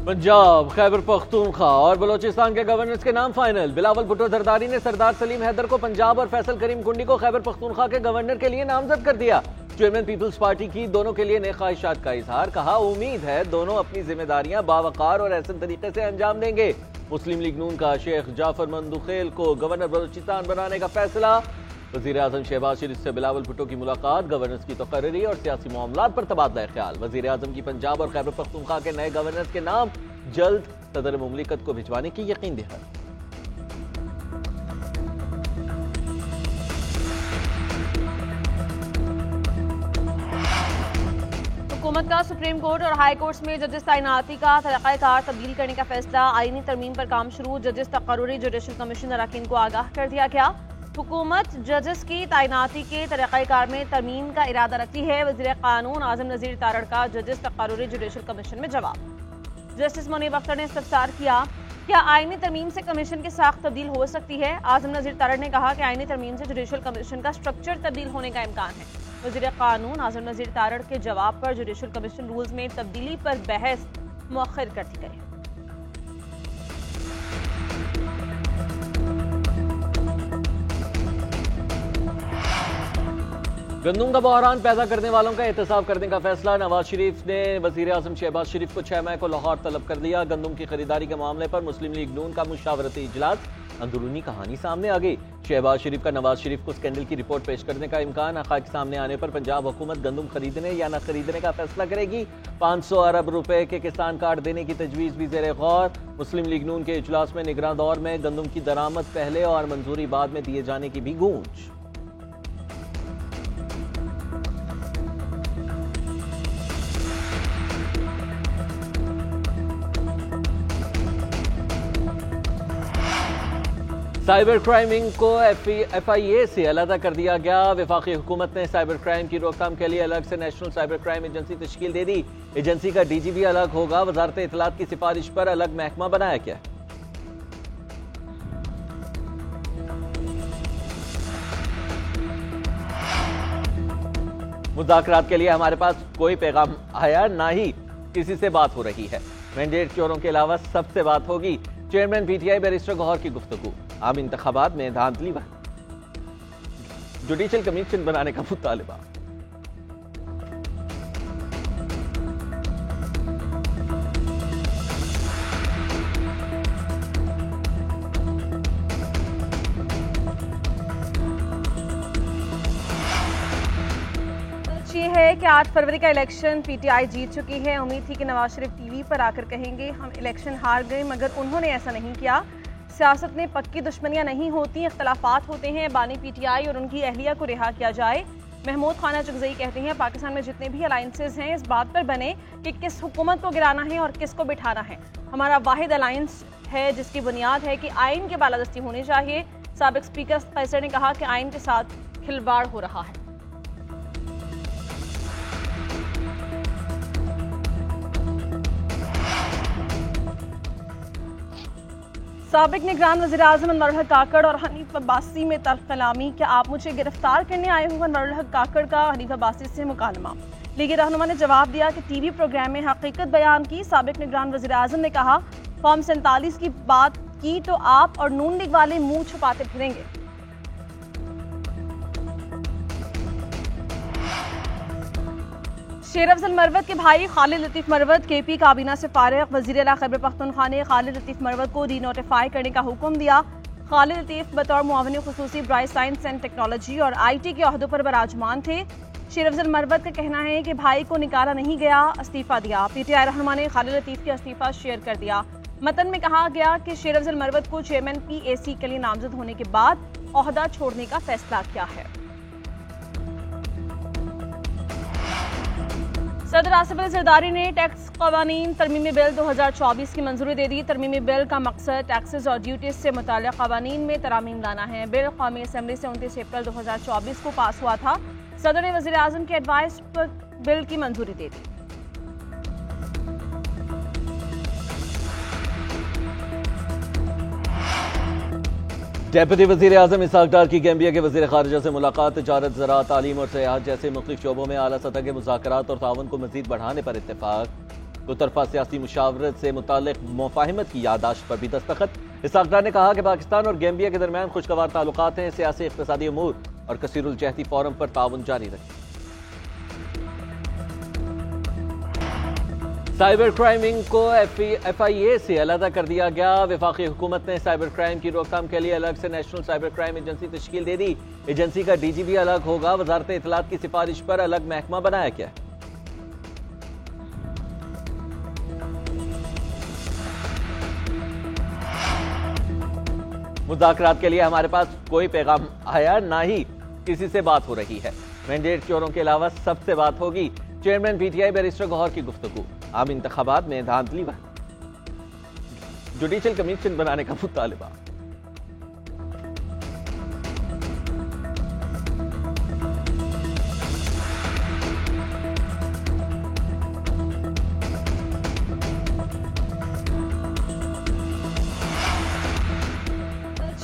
पंजाब, खैबर पख्तूनख्वा और बलोचिस्तान के गवर्नर्स के नाम फाइनल। बिलावल भुट्टो जरदारी ने सरदार सलीम हैदर को पंजाब और फैसल करीम कुंडी को खैबर पख्तूनख्वा के गवर्नर के लिए नामजद कर दिया। चेयरमैन पीपल्स पार्टी की दोनों के लिए नेक ख्वाहिशात का इजहार। कहा उम्मीद है दोनों अपनी जिम्मेदारियां बावकार और ऐसे तरीके से अंजाम देंगे। मुस्लिम लीग नून का शेख जाफर मंदुखेल को गवर्नर बलोचिस्तान बनाने का फैसला। वजीर आजम शहबाज शरीफ से बिलावल भुट्टो की मुलाकात। गवर्नर्स की तकर्री और सियासी मामलात पर तबादला ख्याल। वजीर आजम की पंजाब और खैबर पख्तूनख्वा के नए गवर्नर्स के नाम जल्द सदर मुमलिकत को भिजवाने की यकीन दहानी। हुकूमत का सुप्रीम कोर्ट और हाई कोर्ट में जजेस तैनाती का तरीक़ाकार तब्दील करने का फैसला। आईनी तरमीम पर काम शुरू। जजेस तकर्री जुडिशल कमीशन अरकान को आगाह कर दिया गया। हुकूमत जजेस की तैनाती के तरीक़ाकार में तरमीम का इरादा रखती है। वज़ीर क़ानून आज़म नज़ीर तारड़ का जजेस तकर्री जुडिशल कमीशन में जवाब। जस्टिस मुनीब अख्तर ने इस्तफसार किया, क्या आईनी तरमीम से कमीशन की साख्त तब्दील हो सकती है? आज़म नज़ीर तारड़ ने कहा कि आईनी तरमीम से जुडिशल कमीशन का स्ट्रक्चर तब्दील होने का इम्कान है। वज़ीर क़ानून आज़म नज़ीर तारड़ के जवाब पर जुडिशल कमीशन रूल्स में तब्दीली पर बहस मुअख्खर कर दी गई। गंदम का बहरान पैदा करने वालों का एहतसाब करने का फैसला। नवाज शरीफ ने वजीर आजम शहबाज शरीफ को 6 मई को लाहौर तलब कर दिया। गंदम की खरीदारी के मामले पर मुस्लिम लीग नून का मुशावरती इजलास। अंदरूनी कहानी सामने आ गई। शहबाज शरीफ का नवाज शरीफ को स्कैंडल की रिपोर्ट पेश करने का इम्कान। हक़ाइक़ सामने आने पर पंजाब हुकूमत गंदम खरीदने या न खरीदने का फैसला करेगी। 500 अरब रुपए के किसान कार्ड देने की तजवीज़ भी ज़ेरे गौर। मुस्लिम लीग नून के इजलास में निगरान दौर में गंदम की दरामद पहले और मंजूरी बाद में दिए जाने की भी गूंज। साइबर क्राइमिंग को FIA से अलग कर दिया गया। वफाकी हुकूमत ने साइबर क्राइम की रोकथाम के लिए अलग से नेशनल साइबर क्राइम एजेंसी तश्कील दे दी। एजेंसी का DG भी अलग होगा। वजारत इत्तलात की सिफारिश पर अलग महकमा बनाया गया। मुज़ाकरात के लिए हमारे पास कोई पैगाम आया, ना ही किसी से बात हो रही है। मैंडेट चोरों के अलावा सबसे बात होगी। चेयरमैन PTI बैरिस्टर गौहर की गुफ्तगू। आम इंतखाबात में धांधली व जुडिशल कमीशन बनाने का मुतालिबा। ये है कि 8 फरवरी का इलेक्शन PTI जीत चुकी है। उम्मीद थी कि नवाज शरीफ TV पर आकर कहेंगे हम इलेक्शन हार गए, मगर उन्होंने ऐसा नहीं किया। सियासत में पक्की दुश्मनियां नहीं होती, इख्तलाफात होते हैं। बानी PTI और उनकी अहलिया को रिहा किया जाए। महमूद खाना चुगजई कहते हैं पाकिस्तान में जितने भी अलायंसेज हैं इस बात पर बने कि किस हुकूमत को गिराना है और किसको बिठाना है। हमारा वाहिद अलायंस है जिसकी बुनियाद है कि आइन की बालादस्ती होनी चाहिए। साबिक स्पीकर कैसर ने कहा कि आइन के साथ खिलवाड़ हो रहा है। साबिक निगरान वज़ीर आज़म अनवर हक काकड़ और हनीफ अब्बासी में तल्ख कलामी। क्या आप मुझे गिरफ्तार करने आए हो? अनवर हक काकड़ का हनीफ अब्बासी से मुकालमा। लीगी रहनुमा ने जवाब दिया कि TV प्रोग्राम में हकीकत बयान की। साबिक निगरान वज़ीर आज़म ने कहा फॉर्म 47 की बात की तो आप और नून लीग वाले मुंह छुपाते फिरेंगे। शेर अफजल मरवत के भाई खालिद लतीफ़ मरवत KP काबीना से फारिग। वज़ीर आला खैबर पख्तूनख्वा ने खालिद लतीफ़ मरवत को डीनोटिफाई करने का हुक्म दिया। खालिद लतीफ़ बतौर मुआविन खुसूसी ब्राइट साइंस एंड टेक्नोलॉजी और IT के ओहदों पर बराजमान थे। शेर अफजल मरवत का कहना है कि भाई को निकाला नहीं गया, इस्तीफा दिया। PTI रहनुमा ने खालिद लतीफ़ का इस्तीफा शेयर कर दिया। मतन में कहा गया कि शेर अफजल मरवत को चेयरमैन PAC के लिए नामजद होने के बाद ओहदा छोड़ने का फैसला किया है। सदर आसिफ अली जरदारी ने टैक्स कवानीन तरमीमी बिल 2024 की मंजूरी दे दी। तरमीमी बिल का मकसद टैक्सेस और ड्यूटीज से मुताल्लिक़ कवानीन में तरामीम लाना है। बिल कौमी असम्बली से 29 अप्रैल 2024 को पास हुआ था। सदर ने वज़ीर आज़म के एडवाइस पर बिल की मंजूरी दे दी। डेप्यूटी वज़ीर आज़म इसहाक़ डार की गैम्बिया के वज़ीर ख़ारिजा से मुलाकात। तिजारत, ज़राअत, तालीम और सयाहत जैसे मुख्तलिफ शोबों में आला सतह के मुज़ाकरात और ताउन को मज़ीद बढ़ाने पर इत्तेफ़ाक। दोतरफा सियासी मुशावरत से मुतालिक मुफाहिमत की यादाश्त पर भी दस्तखत। इसहाक डार ने कहा कि पाकिस्तान और गैम्बिया के दरमियान खुशगवार ताल्लुकात हैं, सियासी इक़्तिसादी उमूर और कसीरुल जहती फोरम पर ताउन जारी रखें। साइबर क्राइमिंग को FIA से अलग कर दिया गया। वफाकी हुकूमत ने साइबर क्राइम की रोकथाम के लिए अलग से नेशनल साइबर क्राइम एजेंसी तश्कील दे दी। एजेंसी का DG भी अलग होगा। वजारत इत्तलात की सिफारिश पर अलग महकमा बनाया गया है। मुज़ाकरात के लिए हमारे पास कोई पैगाम आया, ना ही किसी से बात हो रही है। मैंडेट चोरों के अलावा सबसे बात होगी। चेयरमैन PTI बैरिस्टर गौहर की गुफ्तगू। आम इंतखाबात में धांधली व जुडिशल कमीशन बनाने का मुतालिबा।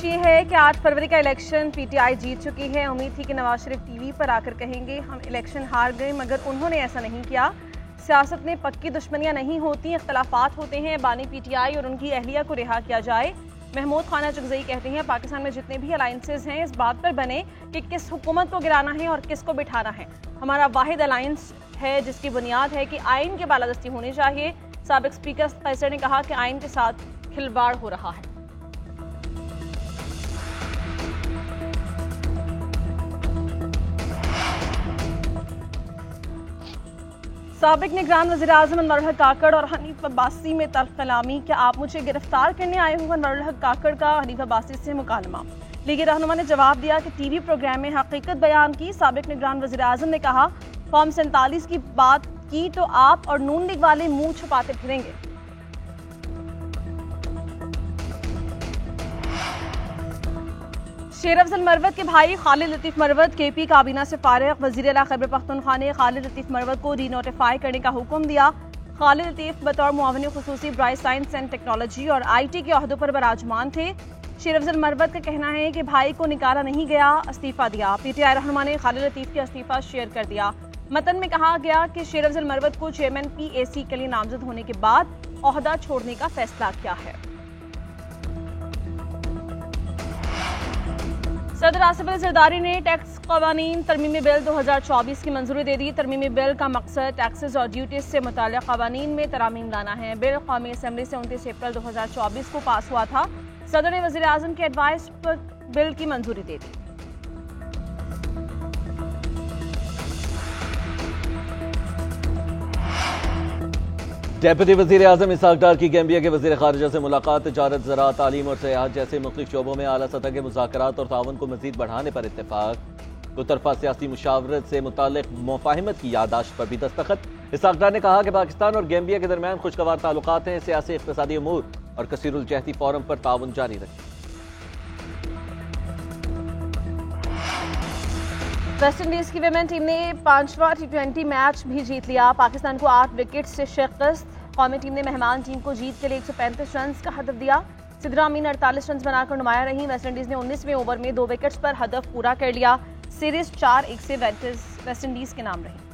ये है कि 8 फरवरी का इलेक्शन PTI जीत चुकी है। उम्मीद थी कि नवाज शरीफ TV पर आकर कहेंगे हम इलेक्शन हार गए, मगर उन्होंने ऐसा नहीं किया। सियासत में पक्की दुश्मनियां नहीं होती, इख्तलाफात होते हैं। बानी PTI और उनकी अहलिया को रिहा किया जाए। महमूद खाना चुगजई कहते हैं पाकिस्तान में जितने भी अलायंसेज हैं इस बात पर बने कि किस हुकूमत को गिराना है और किसको बिठाना है। हमारा वाहिद अलायंस है जिसकी बुनियाद है कि आइन के बालादस्ती होनी चाहिए। साबिक स्पीकर कैसर ने कहा कि आइन के साथ खिलवाड़ हो रहा है। साबिक निगरान वज़ीर आज़म अनवर हक काकड़ और हनीफ अब्बासी में तल्ख कलामी। क्या आप मुझे गिरफ्तार करने आए हो? अनवर हक काकड़ का हनीफ अब्बासी से मुकालमा। लीगी रहनुमा ने जवाब दिया कि TV प्रोग्राम में हकीकत बयान की। साबिक निगरान वज़ीर आज़म ने कहा फॉर्म 47 की बात की तो आप और नून लीग वाले मुंह छुपाते फिरेंगे। शेर अफजल मरवत के भाई खालिद लतीफ़ मरवत KP काबीना से फारिग। वज़ीर आला खैबर पख्तूनख्वा ने खालिद लतीफ़ मरवत को रीनोटिफाई करने का हुक्म दिया। खालिद लतीफ़ बतौर मुआविन खुसूसी ब्राइट साइंस एंड टेक्नोलॉजी और IT के ओहदों पर बराजमान थे। शेर अफजल मरवत का कहना है कि भाई को निकाला नहीं गया, इस्तीफा दिया। PTI रहनुमा ने खालिद लतीफ़ का इस्तीफा शेयर कर दिया। मतन में कहा गया कि शेर अफजल मरवत को चेयरमैन PAC के लिए नामजद होने के बाद ओहदा छोड़ने का फैसला किया है। सदर आसिफ अली जरदारी ने टैक्स कवानीन तरमीमी बिल 2024 की मंजूरी दे दी। तरमीमी बिल का मकसद टैक्सेस और ड्यूटीज से मुताल्लिक़ कवानीन में तरामीम लाना है। बिल कौमी असम्बली से 29 अप्रैल 2024 को पास हुआ था। सदर ने वज़ीर आज़म के एडवाइस पर बिल की मंजूरी दे दी। डेप्यूटी वज़ीर आज़म इसहाक डार की गैम्बिया के वज़ीर ख़ारिजा से मुलाकात। तजारत, ज़राअत, तालीम और सियाहत जैसे मुख्तलिफ शोबों में आला सतह के मुज़ाकरात और ताउन को मज़ीद बढ़ाने पर इत्तेफाक। दोतरफा सियासी मुशावरत से मुतालिक मुफाहिमत की यादाश्त पर भी दस्तखत। इसहाक डार ने कहा कि पाकिस्तान और गैम्बिया के दरमियान खुशगवार ताल्लुकात हैं, सियासी इक़्तिसादी उमूर और कसीरुल जहती फोरम पर ताउन जारी रखें। वेस्ट इंडीज की विमेन टीम ने 5वां T20 मैच भी जीत लिया। पाकिस्तान को 8 विकेट से शिकस्त। कौमी टीम ने मेहमान टीम को जीत के लिए 135 रन का हदफ दिया। सिद्रा अमीन 48 रन बनाकर नुमाया रही। वेस्ट इंडीज ने 19वें ओवर में 2 विकेट्स पर हदफ पूरा कर लिया। सीरीज 4-1 से वेस्ट इंडीज के नाम रही।